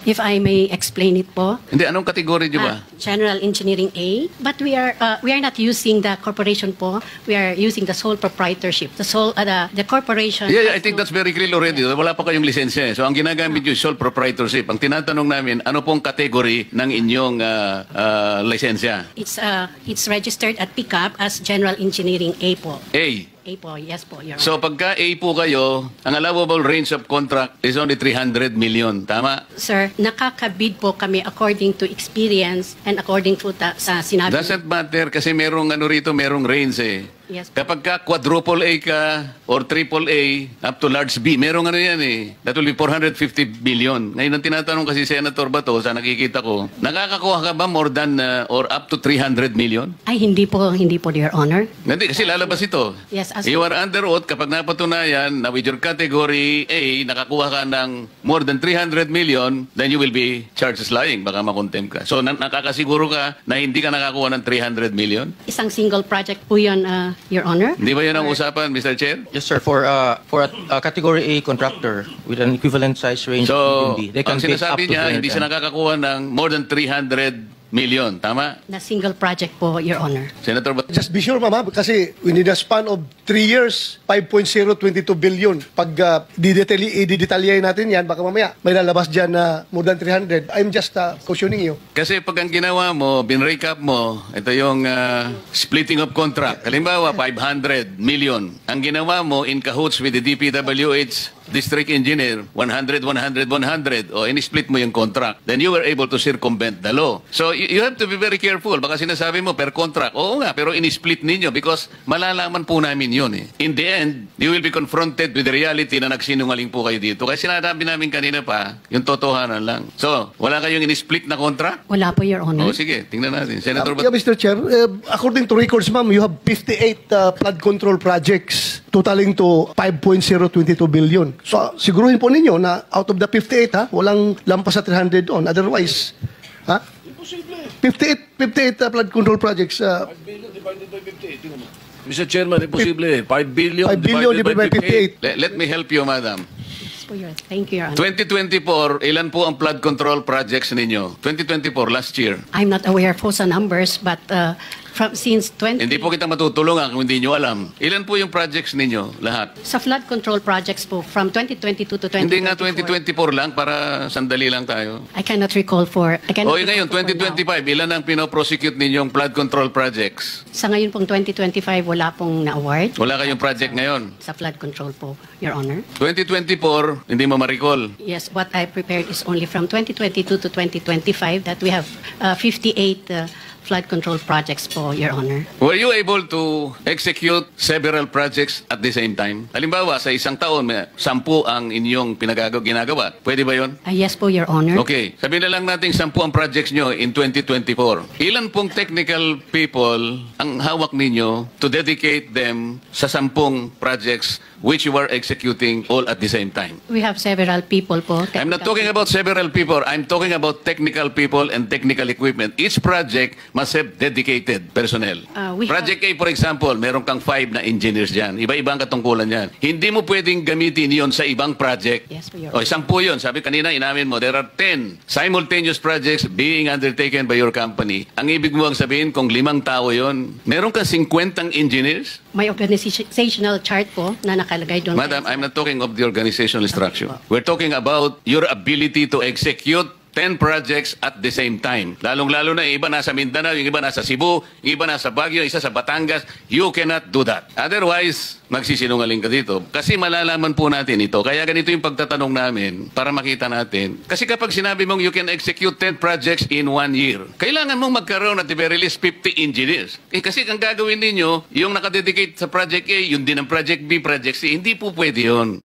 If I may explain it po. Hindi, anong kategory nyo ba? General Engineering A. But we are not using the corporation po. We are using the sole proprietorship. The corporation. Yeah, I think that's very clear already. Wala pa kayong lisensya. So ang ginagamit nyo is sole proprietorship. Ang tinatanong namin, ano pong kategory ng inyong lisensya? It's registered at pickup as General Engineering A po. A. A po, yes po, Your Honor. So pagka A po kayo, ang allowable range of contract is only 300 million. Tama? Sir, nakakabid po kami according to experience and according to sa sinabi. Doesn't matter kasi merong merong range eh. Yes. Kapag ka quadruple A ka or triple A up to large B, merong yan eh. That will be 450 billion. Ngayon ang tinatanong kasi Senator Bato sa nakikita ko, nakakakuha ka ba more than or up to 300 million? Ay, hindi po, Your Honor. Hindi, kasi lalabas ito. Yes, You are under oath kapag napatunayan na with your category A, nakakuha ka ng more than 300 million, then you will be charged as lying. Baka makontempt ka. So nakakasiguro ka na hindi ka nakakuha ng 300 million? Isang single project po yun, Your Honor. Hindi ba yun ang usapan, Mr. Chair? Yes, sir. For a category A contractor with an equivalent size range So, of B, they ang can bid up sinasabi to niya, hindi siya 300. nakakakuha ng more than 300 million. Tama? Na single project po, Your Honor. Senator Bato? Just be sure, mama, kasi within a span of 3 years, 5.022 billion. Pag i-detalyahin natin yan, baka mamaya may lalabas dyan na more than 300. I'm just cautioning you. Kasi pag ang ginawa mo, binrecap mo, ito yung splitting of contract. Halimbawa, 500 million. Ang ginawa mo in cahoots with the DPWH district engineer, 100, 100, 100, o in-split mo yung contract, then you were able to circumvent the law. So you have to be very careful. Baka sinasabi mo per contract. Oo nga, pero in-split ninyo because malalaman po namin yun eh. In the end, you will be confronted with the reality na nagsinungaling po kayo dito. Kasi sinasabi namin kanina pa, yung totohanan lang. So, wala kayong in-split na contract? Wala po, Your Honor. O sige, tingnan natin. Senator Yeah, Bato? Mr. Chair, according to records, ma'am, you have 58 flood control projects totaling to 5.022 billion. So, siguruhin po ninyo na out of the 58, walang lampas sa 300 on. Otherwise, 58 flood control projects. 5 billion divided by 58. Tingnan mo. Mr. Chairman, imposible. 5 billion, 5 billion divided by 58. Let me help you, madam. Thank you, Your Honor. 2024, ilan po ang flood control projects ninyo? 2024, last year. I'm not aware po sa numbers, but since 20... Hindi po kita matutulungan kung hindi nyo alam. Ilan po yung projects ninyo, lahat? Sa flood control projects po, from 2022 to 2024. Hindi nga 2024 lang, para sandali lang tayo. I cannot recall for... O ngayon, 2025, ilan ang pinoprosecute ninyong flood control projects? Sa ngayon pong 2025, wala pong na-award. Wala kayong project ngayon. Sa flood control po, Your Honor. 2024, hindi mo ma-recall. Yes, what I prepared is only from 2022 to 2025 that we have 58 flood control projects po, Your Honor. Were you able to execute several projects at the same time? Halimbawa, sa isang taon, 10 ang inyong ginagawa. Pwede ba yon? Yes po, Your Honor. Okay. Sabihin na lang natin 10 ang projects nyo in 2024. Ilan pong technical people ang hawak ninyo to dedicate them sa 10 projects which you are executing all at the same time? We have several people po. I'm not talking about several people. I'm talking about technical people and technical equipment. Each project must have dedicated personnel. Project A, for example, meron kang 5 na engineers dyan. Iba-ibang katungkulan yan. Hindi mo pwedeng gamitin yon sa ibang project. Yes, po, Your O, 10 yun. Sabi kanina, inamin mo, there are 10 simultaneous projects being undertaken by your company. Ang ibig mo ang sabihin, kung 5 tao yon, meron ka 50 engineers? May organizational chart po na nakalagay doon. Madam, I'm not talking of the organizational structure. We're talking about your ability to execute 10 projects at the same time. Lalong-lalo na, yung iba nasa Mindanao, yung iba nasa Cebu, yung iba nasa Baguio, isa sa Batangas. You cannot do that. Otherwise, magsisinungaling ka dito. Kasi malalaman po natin ito. Kaya ganito yung pagtatanong namin para makita natin. Kasi kapag sinabi mong you can execute 10 projects in 1 year, kailangan mong magkaroon at the very least 50 engineers. Kasi ang gagawin ninyo, yung nakadedicate sa Project A, yun din ang Project B, Project C, hindi po pwede yun.